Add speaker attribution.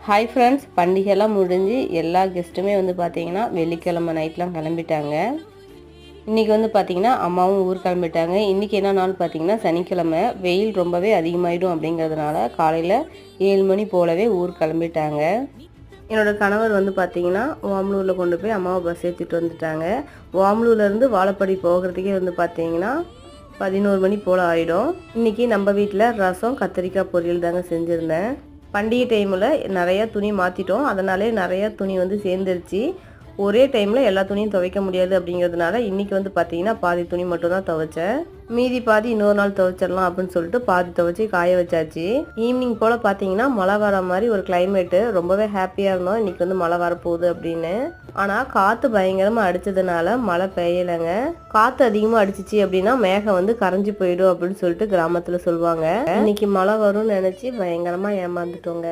Speaker 1: Hi friends, பண்டிகைலாம் முடிஞ்சு எல்லா கெஸ்ட்டுமே வந்து பார்த்தீங்கன்னா வெள்ளிக்கிழமை நைட்லாம் கிளம்பிட்டாங்க. இன்றைக்கி வந்து பார்த்திங்கன்னா அம்மாவும் ஊர் கிளம்பிட்டாங்க. இன்றைக்கி என்ன நாள் பார்த்திங்கன்னா சனிக்கிழமை. வெயில் ரொம்பவே அதிகமாகிடும் அப்படிங்கிறதுனால காலையில் 7 மணி போலவே ஊர் கிளம்பிட்டாங்க. என்னோடய கணவர் வந்து பார்த்திங்கன்னா ஓமலூரில் கொண்டு போய் அம்மாவை பஸ் ஏற்றிட்டு வந்துட்டாங்க. ஓமலூர்லேருந்து வாழப்பாடி போகிறதுக்கே வந்து பார்த்திங்கன்னா 11 மணி போல் ஆகிடும். இன்றைக்கி நம்ம வீட்டில் ரசம் கத்திரிக்காய் பொரியல் தாங்க செஞ்சுருந்தேன். பண்டிகை டைமில் நிறையா துணி மாற்றிட்டோம். அதனாலே நிறையா துணி வந்து சேர்ந்துருச்சு. ஒரே டைமில் எல்லா துணியும் துவைக்க முடியாது அப்படிங்கிறதுனால இன்றைக்கி வந்து பார்த்திங்கன்னா பாதி துணி மட்டும் தான் துவைச்சேன். மீதி பாதி இன்னொரு நாள் துவைச்சிடலாம் அப்படின்னு சொல்லிட்டு பாதி துவைச்சி காய வச்சாச்சு. ஈவினிங் போல் பார்த்தீங்கன்னா மழை வர மாதிரி ஒரு கிளைமேட்டு. ரொம்பவே ஹாப்பியாக இருந்தோம் இன்றைக்கி வந்து மழை வரப்போகுது அப்படின்னு. ஆனால் காற்று பயங்கரமாக அடித்ததுனால மழை பெய்யலைங்க. காற்று அதிகமாக அடிச்சிச்சு அப்படின்னா மேகம் வந்து கரைஞ்சி போயிடும் அப்படின்னு சொல்லிட்டு கிராமத்தில் சொல்லுவாங்க. இன்னைக்கு மழை வரும்னு நினச்சி பயங்கரமாக ஏமாந்துட்டோங்க.